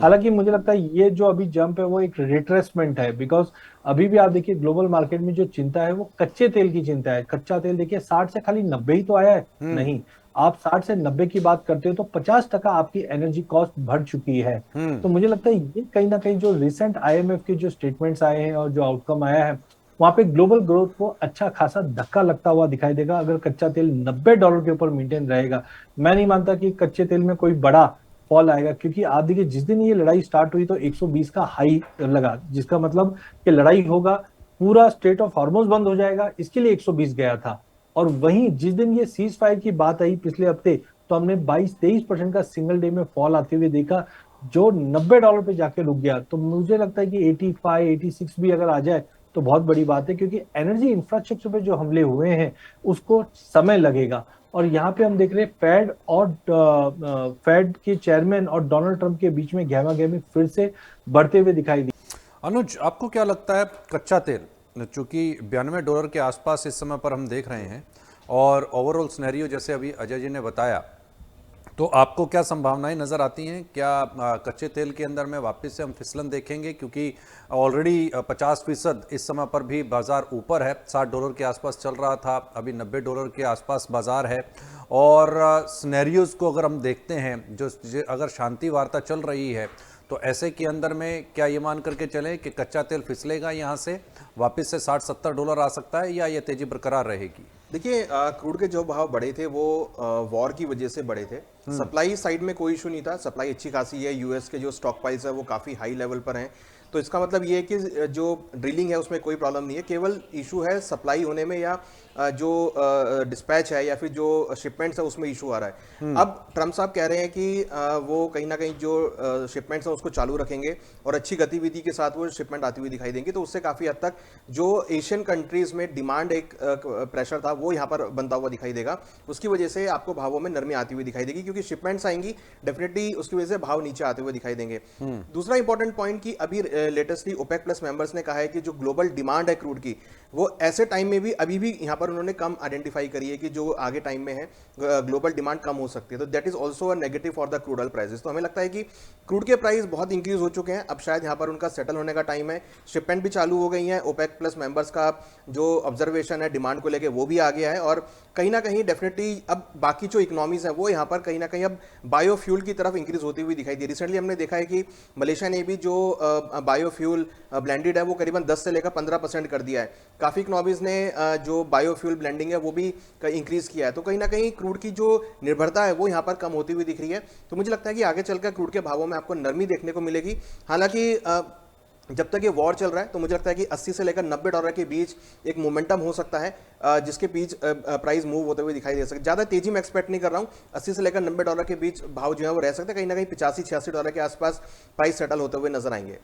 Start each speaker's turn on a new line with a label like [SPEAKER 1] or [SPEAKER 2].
[SPEAKER 1] हालांकि मुझे लगता है ये जो अभी जंप है वो एक रिट्रेसमेंट है, बिकॉज अभी भी आप देखिए ग्लोबल मार्केट में जो चिंता है वो कच्चे तेल की चिंता है। कच्चा तेल देखिए 60 से खाली 90 ही तो आया है,
[SPEAKER 2] हम्म।
[SPEAKER 1] नहीं। आप 60 से 90 की बात करते हो तो 50% आपकी एनर्जी कॉस्ट बढ़ चुकी है।
[SPEAKER 2] हम्म।
[SPEAKER 1] तो मुझे लगता है ये कहीं ना कहीं जो रिसेंट आईएमएफ के जो स्टेटमेंट्स आए हैं और जो आउटकम आया है, वहां पे ग्लोबल ग्रोथ को अच्छा खासा धक्का लगता हुआ दिखाई देगा अगर कच्चा तेल $90 के ऊपर मेंटेन रहेगा। मैं नहीं मानता कि कच्चे तेल में कोई बड़ा फॉल आएगा, क्योंकि आप देखिए जिस दिन ये लड़ाई स्टार्ट हुई तो 120 का हाई लगा, जिसका मतलब कि लड़ाई होगा, पूरा स्टेट ऑफ हॉर्मोज बंद हो जाएगा, इसके लिए 120 गया था। और वहीं जिस दिन ये सीज फायर की बात आई पिछले हफ्ते, तो हमने 22-23% का सिंगल डे में फॉल आते हुए देखा, जो $90 पे जाके रुक गया। तो मुझे लगता है कि 85 86 भी अगर आ जाए तो बहुत बड़ी बात है, क्योंकि एनर्जी इंफ्रास्ट्रक्चर पे जो हमले हुए हैं उसको समय लगेगा। और यहाँ पे हम देख रहे हैं फेड के चेयरमैन और डोनाल्ड ट्रंप के बीच में गहमागहमी फिर से बढ़ते हुए दिखाई दी।
[SPEAKER 2] अनुज, आपको क्या लगता है कच्चा तेल चूंकि $92 के आसपास इस समय पर हम देख रहे हैं, और ओवरऑल सिनेरियो जैसे अभी अजय जी ने बताया, तो आपको क्या संभावनाएं नजर आती हैं? क्या कच्चे तेल के अंदर में वापस से हम फिसलन देखेंगे? क्योंकि ऑलरेडी 50% इस समय पर भी बाजार ऊपर है, $60 के आसपास चल रहा था, अभी $90 के आसपास बाजार है। और सिनेरियोज को अगर हम देखते हैं, अगर शांति वार्ता चल रही है, तो ऐसे के अंदर में क्या ये मान करके चलें कि कच्चा तेल फिसलेगा यहाँ से, वापस से $60-70 आ सकता है, या ये तेजी बरकरार रहेगी?
[SPEAKER 3] देखिए, क्रूड के जो भाव बढ़े थे वो वॉर की वजह से बढ़े थे। सप्लाई साइड में कोई इशू नहीं था, सप्लाई अच्छी खासी है। यूएस के जो स्टॉक प्राइस है वो काफ़ी हाई लेवल पर हैं। तो इसका मतलब ये है कि जो ड्रिलिंग है उसमें कोई प्रॉब्लम नहीं है, केवल इशू है सप्लाई होने में, या जो डिस्पैच है या फिर जो शिपमेंट्स है उसमें इशू आ रहा है। अब ट्रम्प साहब कह रहे हैं कि वो कहीं ना कहीं जो शिपमेंट्स हैं उसको चालू रखेंगे और अच्छी गतिविधि के साथ वो शिपमेंट आती हुई दिखाई देंगी। तो उससे काफ़ी हद तक जो एशियन कंट्रीज में डिमांड एक प्रेशर था वो यहाँ पर बनता हुआ दिखाई देगा। उसकी वजह से आपको भावों में नरमी आती हुई दिखाई देगी, क्योंकि शिपमेंट्स आएंगी डेफिनेटली, उसकी वजह से भाव नीचे आते हुए दिखाई देंगे। दूसरा इंपॉर्टेंट पॉइंट कि अभी लेटेस्टली ओपेक प्लस मेंबर्स ने कहा है कि जो ग्लोबल डिमांड है क्रूड की, वो ऐसे टाइम में भी अभी भी यहाँ पर उन्होंने कम आइडेंटिफाई करी है कि जो आगे टाइम में है ग्लोबल डिमांड कम हो सकती है। तो that is also a negative for the crude oil prices. तो हमें लगता है कि क्रूड के प्राइस बहुत इंक्रीज हो चुके हैं, अब शायद यहाँ पर उनका सेटल होने का टाइम है। शिपमेंट भी चालू हो गई है, ओपेक प्लस मेंबर्स का जो ऑब्जर्वेशन है डिमांड को लेकर वो भी आ गया है। और कहीं ना कहीं डेफिनेटली अब बाकी जो इकोनॉमीज है वो यहाँ पर कहीं ना कहीं अब बायोफ्यूल की तरफ इंक्रीज होती हुई दिखाई दी। रिसेंटली हमने देखा है कि मलेशिया ने भी जो बायोफ्यूल ब्लेंडेड है वो करीबन 10 से लेकर 15% कर दिया है। काफ़ी इकोनॉमीज ने जो बायोफ्यूल ब्लेंडिंग है वो भी इंक्रीज किया है। तो कहीं ना कहीं क्रूड की जो निर्भरता है वो यहाँ पर कम होती हुई दिख रही है। तो मुझे लगता है कि आगे चलकर क्रूड के भावों में आपको नरमी देखने को मिलेगी। हालांकि जब तक ये वॉर चल रहा है तो मुझे लगता है कि 80 से लेकर $90 के बीच एक मोमेंटम हो सकता है, जिसके बीच प्राइस मूव होते हुए दिखाई दे सकते। ज़्यादा तेजी में एक्सपेक्ट नहीं कर रहा हूँ। 80 से लेकर $90 के बीच भाव जो है वो रह सकते हैं, कहीं ना कहीं $85-86 के आसपास प्राइस सेटल होते हुए नजर आएंगे।